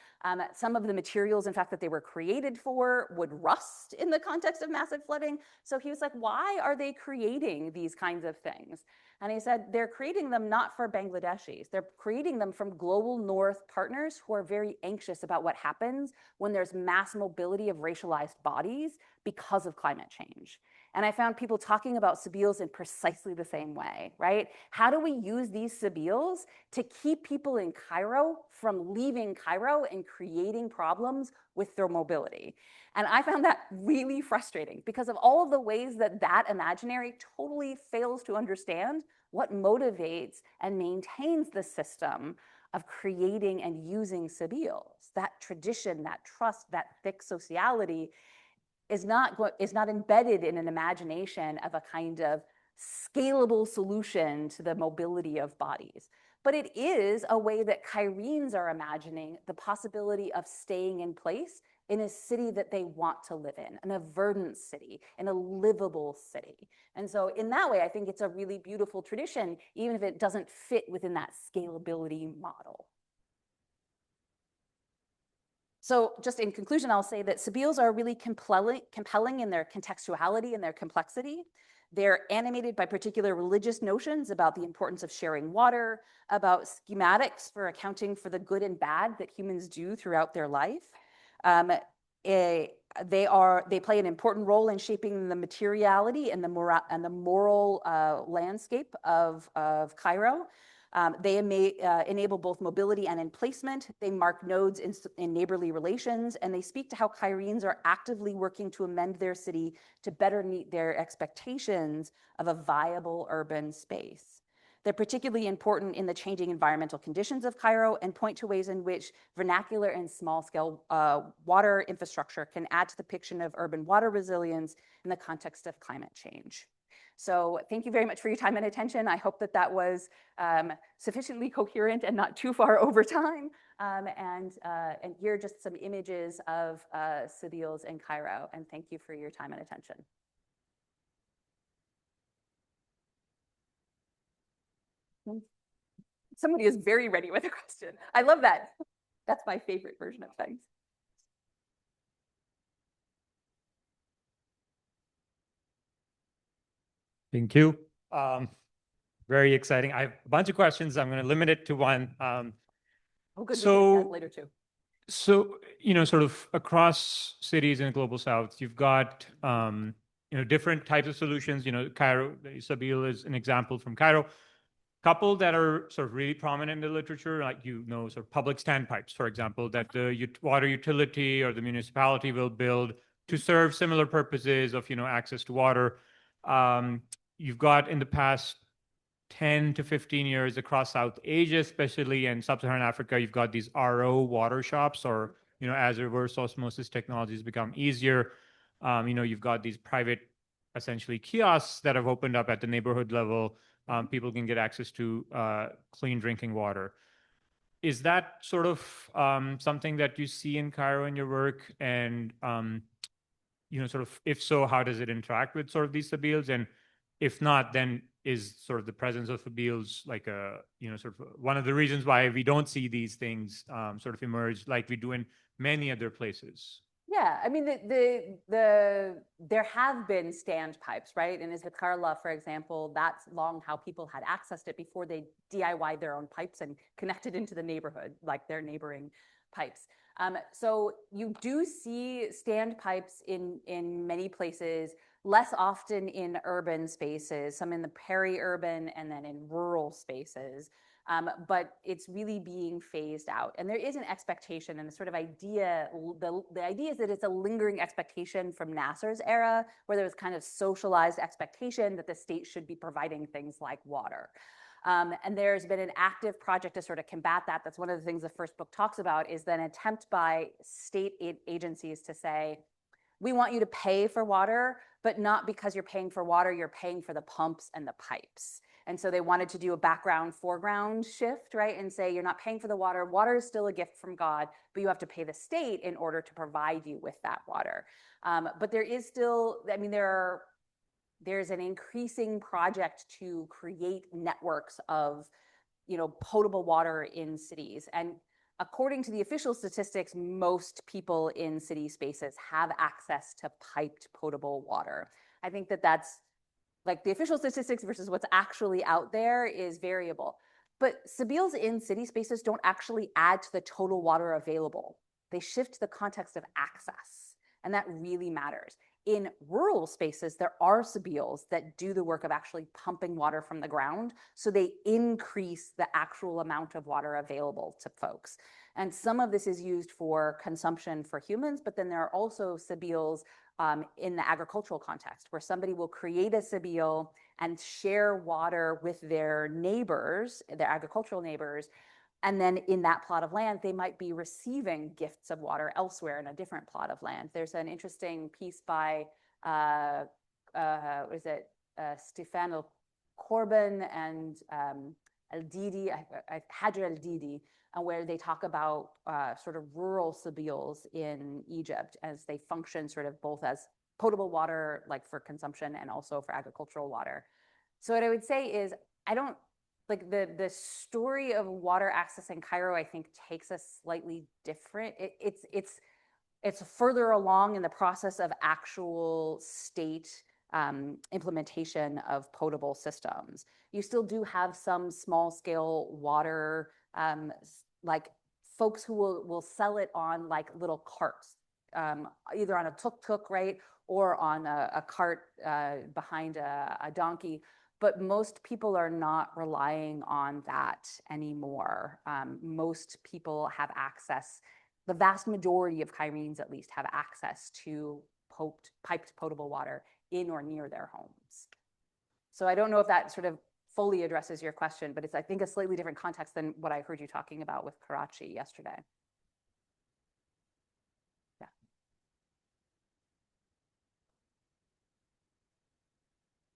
Some of the materials, in fact, that they were created for would rust in the context of massive flooding. So he was like, why are they creating these kinds of things? And he said, they're creating them not for Bangladeshis. They're creating them from global North partners who are very anxious about what happens when there's mass mobility of racialized bodies because of climate change. And I found people talking about Sabiles in precisely the same way, right? How do we use these Sabiles to keep people in Cairo from leaving Cairo and creating problems with their mobility? And I found that really frustrating because of all of the ways that that imaginary totally fails to understand what motivates and maintains the system of creating and using Sabiles. That tradition, that trust, that thick sociality is not embedded in an imagination of a kind of scalable solution to the mobility of bodies. But it is a way that Cairenes are imagining the possibility of staying in place in a city that they want to live in, an verdant city, in a livable city. And so in that way, I think it's a really beautiful tradition, even if it doesn't fit within that scalability model. So just in conclusion, I'll say that Sabiles are really compelling in their contextuality and their complexity. They're animated by particular religious notions about the importance of sharing water, about schematics for accounting for the good and bad that humans do throughout their life. They play an important role in shaping the materiality and the moral landscape of Cairo. They enable both mobility and emplacement. They mark nodes in neighborly relations, and they speak to how Cairenes are actively working to amend their city to better meet their expectations of a viable urban space. They're particularly important in the changing environmental conditions of Cairo and point to ways in which vernacular and small-scale water infrastructure can add to the picture of urban water resilience in the context of climate change. So thank you very much for your time and attention. I hope that that was sufficiently coherent and not too far over time. And here are just some images of Sabiles in Cairo. And thank you for your time and attention. Somebody is very ready with a question. I love that. That's my favorite version of things. Thank you. Very exciting. I have a bunch of questions. I'm going to limit it to one. Oh, good. So, we can chat later too. So, sort of across cities in the global south, you've got, different types of solutions. Cairo, Sabile is an example from Cairo. Couple that are sort of really prominent in the literature, like, sort of public standpipes, for example, that the water utility or the municipality will build to serve similar purposes of, access to water. You've got in the past 10 to 15 years across South Asia, especially in sub-Saharan Africa, you've got these RO water shops, or, as reverse osmosis technologies become easier, you've got these private, essentially kiosks that have opened up at the neighborhood level. People can get access to clean drinking water. Is that sort of something that you see in Cairo in your work? And, sort of, if so, how does it interact with sort of these Sabiles? And if not, then is sort of the presence of Sabiles like a, sort of one of the reasons why we don't see these things sort of emerge like we do in many other places? Yeah, I mean, there have been standpipes, right? And as with Carla, for example, that's long how people had accessed it before they DIY'd their own pipes and connected into the neighborhood, like their neighboring pipes. So you do see standpipes in many places, less often in urban spaces, some in the peri-urban and then in rural spaces. But it's really being phased out. And there is an expectation and the sort of idea, the idea is that it's a lingering expectation from Nasser's era, where there was kind of socialized expectation that the state should be providing things like water. And there's been an active project to sort of combat that. That's one of the things the first book talks about, is an attempt by state agencies to say, we want you to pay for water, but not because you're paying for water, you're paying for the pumps and the pipes. And so they wanted to do a background foreground shift, right? And say, you're not paying for the water. Water is still a gift from God, but you have to pay the state in order to provide you with that water. But there is still, I mean, there's an increasing project to create networks of, potable water in cities. And according to the official statistics, most people in city spaces have access to piped potable water. I think that's like the official statistics versus what's actually out there is variable. But Sabils in city spaces don't actually add to the total water available. They shift the context of access, and that really matters. In rural spaces, there are Sabils that do the work of actually pumping water from the ground, so they increase the actual amount of water available to folks. And some of this is used for consumption for humans, but then there are also Sabils in the agricultural context, where somebody will create a Sabil and share water with their neighbors, their agricultural neighbors. And then in that plot of land, they might be receiving gifts of water elsewhere in a different plot of land. There's an interesting piece by, Stefano Corbin and El-Didi, Hadr El-Didi, where they talk about sort of rural Sabils in Egypt as they function sort of both as potable water, like for consumption, and also for agricultural water. So what I would say is, I don't, like the story of water access in Cairo, I think takes a slightly different, it's further along in the process of actual state implementation of potable systems. You still do have some small scale water, like folks who will sell it on like little carts, either on a tuk-tuk, right? Or on a cart behind a donkey. But most people are not relying on that anymore. Most people have access, the vast majority of Cairenes at least have access to piped potable water in or near their homes. So I don't know if that sort of fully addresses your question, but it's, I think, a slightly different context than what I heard you talking about with Karachi yesterday. Yeah.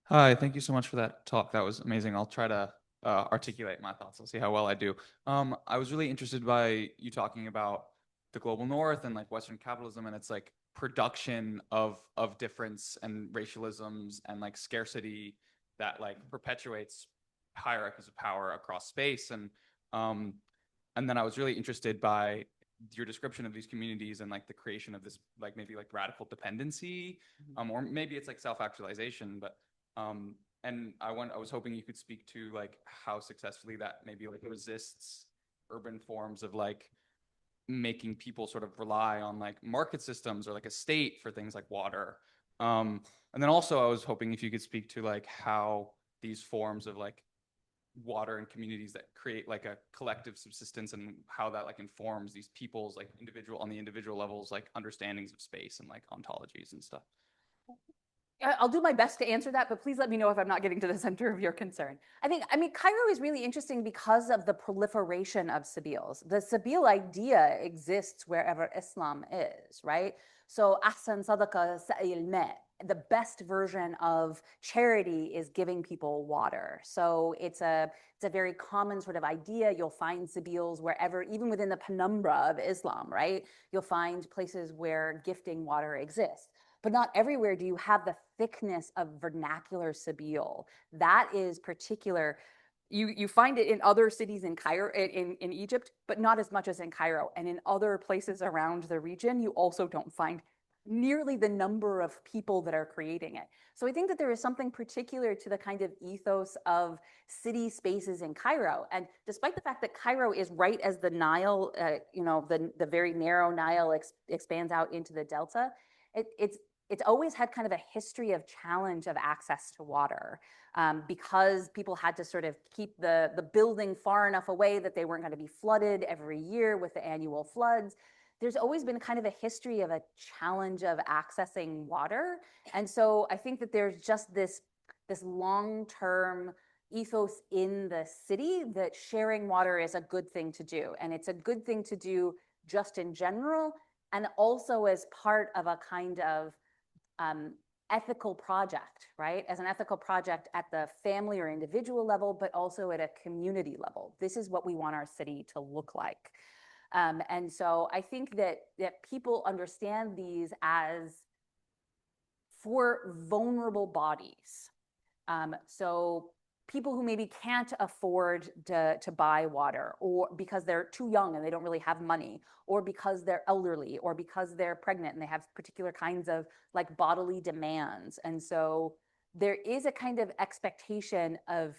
Hi, thank you so much for that talk. That was amazing. I'll try to articulate my thoughts. I'll see how well I do. I was really interested by you talking about the global north and like Western capitalism and its like production of difference and racialisms and like scarcity that like perpetuates hierarchies of power across space. And then I was really interested by your description of these communities and like the creation of this like maybe like radical dependency, or maybe it's like self-actualization, but and I was hoping you could speak to like how successfully that maybe like resists urban forms of like making people sort of rely on like market systems or like a state for things like water. And then also I was hoping if you could speak to like how these forms of like water and communities that create like a collective subsistence and how that like informs these people's like individual levels, like understandings of space and like ontologies and stuff. I'll do my best to answer that, but please let me know if I'm not getting to the center of your concern. I mean, Cairo is really interesting because of the proliferation of Sabils. The Sabil idea exists wherever Islam is, right? So, ahsan sadaqa sa'il ma, the best version of charity is giving people water. So it's a very common sort of idea. You'll find Sabils wherever, even within the penumbra of Islam, right? You'll find places where gifting water exists. But not everywhere do you have the thickness of vernacular Sabil. That is particular. You find it in other cities in Cairo, in Egypt, but not as much as in Cairo. And in other places around the region, you also don't find nearly the number of people that are creating it. So I think that there is something particular to the kind of ethos of city spaces in Cairo. And despite the fact that Cairo is right as the Nile, the very narrow Nile expands out into the delta, it's always had kind of a history of challenge of access to water, because people had to sort of keep the building far enough away that they weren't going to be flooded every year with the annual floods. There's always been kind of a history of a challenge of accessing water. And so I think that there's just this long-term ethos in the city that sharing water is a good thing to do. And it's a good thing to do just in general, and also as part of a kind of ethical project, right? As an ethical project at the family or individual level, but also at a community level. This is what we want our city to look like. And so I think that people understand these as for vulnerable bodies. So people who maybe can't afford to buy water, or because they're too young and they don't really have money, or because they're elderly, or because they're pregnant and they have particular kinds of like bodily demands. And so there is a kind of expectation of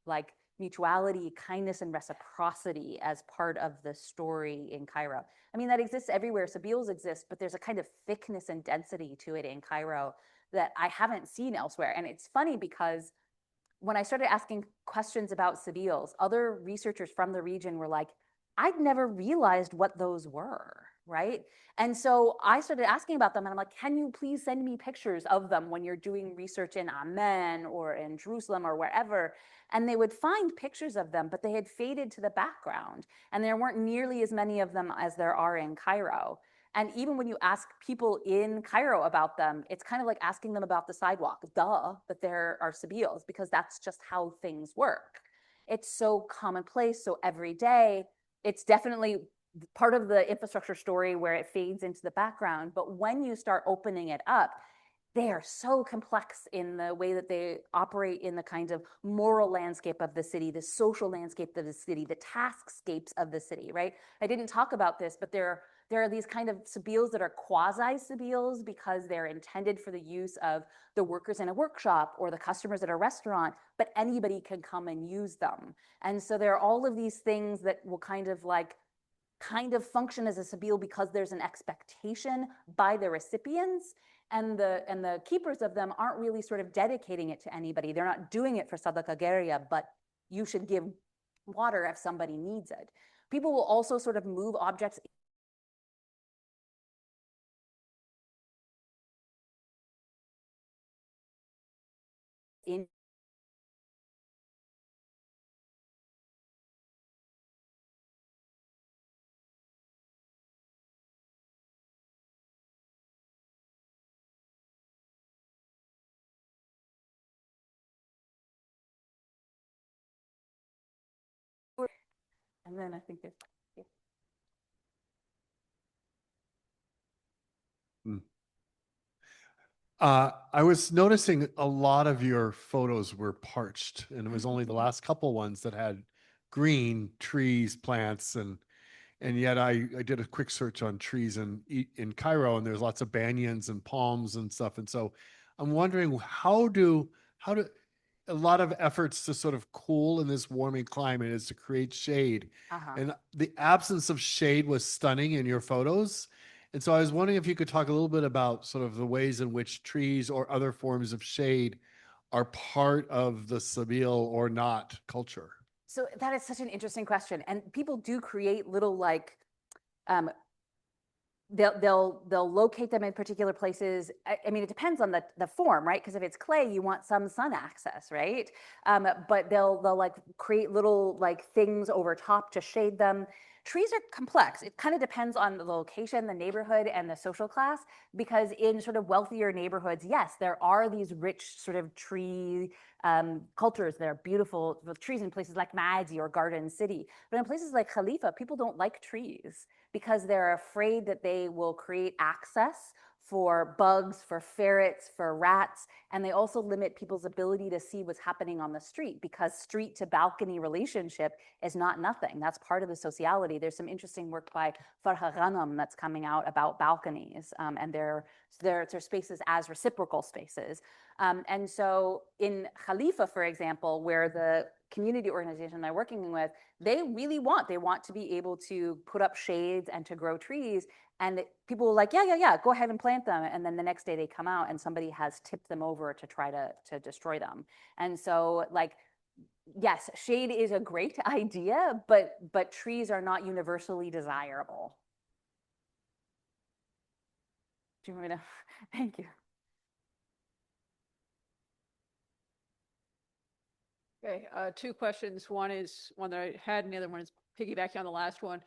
like mutuality, kindness, and reciprocity as part of the story in Cairo. I mean, that exists everywhere. Sabil's exist, but there's a kind of thickness and density to it in Cairo that I haven't seen elsewhere. And it's funny because when I started asking questions about Sabils, other researchers from the region were like, I'd never realized what those were, right? And so I started asking about them, and I'm like, can you please send me pictures of them when you're doing research in Amman or in Jerusalem or wherever? And they would find pictures of them, but they had faded to the background, and there weren't nearly as many of them as there are in Cairo. And even when you ask people in Cairo about them, it's kind of like asking them about the sidewalk. Duh, that there are Sabils, because that's just how things work. It's so commonplace, so every day. It's definitely part of the infrastructure story where it fades into the background. But when you start opening it up, they are so complex in the way that they operate in the kind of moral landscape of the city, the social landscape of the city, the taskscapes of the city, right? I didn't talk about this, but there are these kind of Sabils that are quasi-Sabils because they're intended for the use of the workers in a workshop or the customers at a restaurant, but anybody can come and use them. And so there are all of these things that will kind of function as a Sabil because there's an expectation by the recipients, and the keepers of them aren't really sort of dedicating it to anybody. They're not doing it for Sadaqah Jariyah, but you should give water if somebody needs it. People will also sort of move objects in and then I think there's I was noticing a lot of your photos were parched, and it was only the last couple ones that had green trees, plants, and yet I did a quick search on trees in Cairo, and there's lots of banyans and palms and stuff. And so I'm wondering how do a lot of efforts to sort of cool in this warming climate is to create shade. And the absence of shade was stunning in your photos. And so I was wondering if you could talk a little bit about sort of the ways in which trees or other forms of shade are part of the Sabil or not culture. So that is such an interesting question. And people do create little they'll locate them in particular places. I mean, it depends on the form, right? Because if it's clay, you want some sun access, right? But they'll like create little like things over top to shade them. Trees are complex. It kind of depends on the location, the neighborhood, and the social class, because in sort of wealthier neighborhoods, yes, there are these rich sort of tree cultures that are beautiful with trees in places like Maadi or Garden City. But in places like Khalifa, people don't like trees because they're afraid that they will create access for bugs, for ferrets, for rats, and they also limit people's ability to see what's happening on the street because street to balcony relationship is not nothing. That's part of the sociality. There's some interesting work by Farha Ghanem that's coming out about balconies and their spaces as reciprocal spaces. And so in Khalifa, for example, where the community organization they're working with, they want to be able to put up shades and to grow trees. And people were like, yeah, go ahead and plant them. And then the next day they come out and somebody has tipped them over to try to destroy them. And so like, yes, shade is a great idea, but trees are not universally desirable. Do you want me to? Thank you. Okay, two questions. One is one that I had, and the other one is piggybacking on the last one.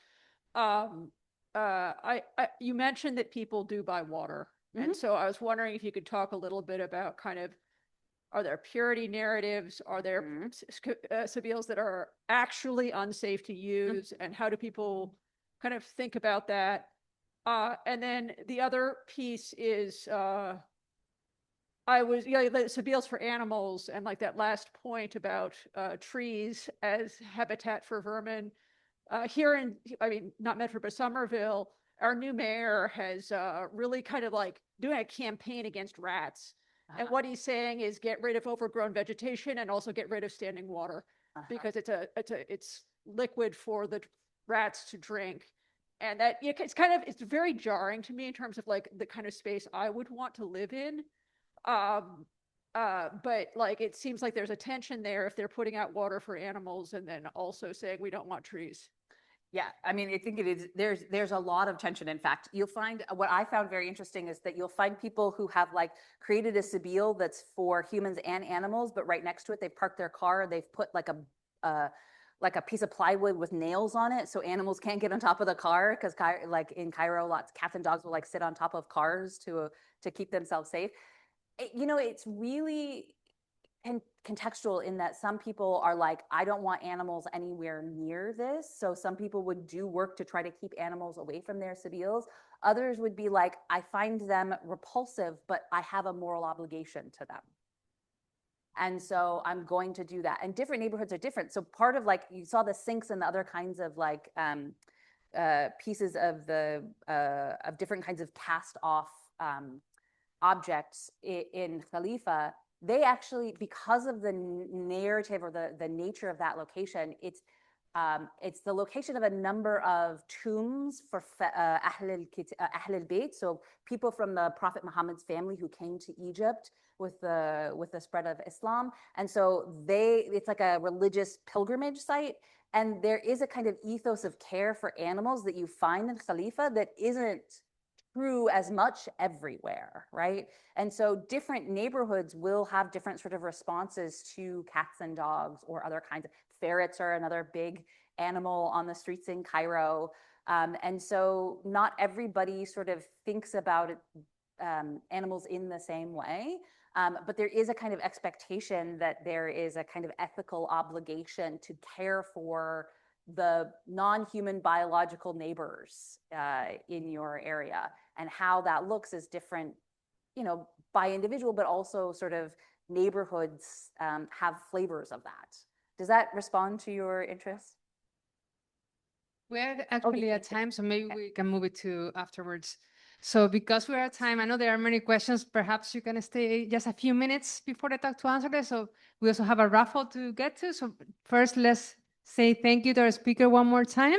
You mentioned that people do buy water. And so I was wondering if you could talk a little bit about kind of, are there purity narratives? Are there sabils that are actually unsafe to use? And how do people kind of think about that? And then the other piece is, the sabils for animals and like that last point about trees as habitat for vermin. Here not Medford, but Somerville, our new mayor has really kind of like doing a campaign against rats. And what he's saying is get rid of overgrown vegetation and also get rid of standing water because it's liquid for the rats to drink. And that it's very jarring to me in terms of like the kind of space I would want to live in. But like it seems like there's a tension there if they're putting out water for animals and then also saying we don't want trees. Yeah, I mean, I think it is, there's a lot of tension. In fact, you'll find, what I found very interesting is that you'll find people who have like created a sabil that's for humans and animals, but right next to it, they've parked their car and they've put like a piece of plywood with nails on it so animals can't get on top of the car, because like in Cairo, lots of cats and dogs will like sit on top of cars to keep themselves safe. It's really contextual in that some people are like, I don't want animals anywhere near this. So some people would do work to try to keep animals away from their sabils. Others would be like, I find them repulsive, but I have a moral obligation to them. And so I'm going to do that. And different neighborhoods are different. So part of like, you saw the sinks and the other kinds of like pieces of of different kinds of cast off objects in Khalifa. They actually, because of the narrative or the nature of that location, it's the location of a number of tombs for Ahl al-Bayt, so people from the Prophet Muhammad's family who came to Egypt with the spread of Islam. And so it's like a religious pilgrimage site. And there is a kind of ethos of care for animals that you find in Khalifa that isn't true as much everywhere, right? And so different neighborhoods will have different sort of responses to cats and dogs or other kinds of ferrets are another big animal on the streets in Cairo. And so not everybody sort of thinks about animals in the same way. But there is a kind of expectation that there is a kind of ethical obligation to care for the non-human biological neighbors in your area. And how that looks is different, by individual, but also sort of neighborhoods have flavors of that. Does that respond to your interest? We're actually at time, so maybe we can move it to afterwards. So because we're at time, I know there are many questions. Perhaps you can stay just a few minutes before the talk to answer them. So we also have a raffle to get to. So first, let's say thank you to our speaker one more time.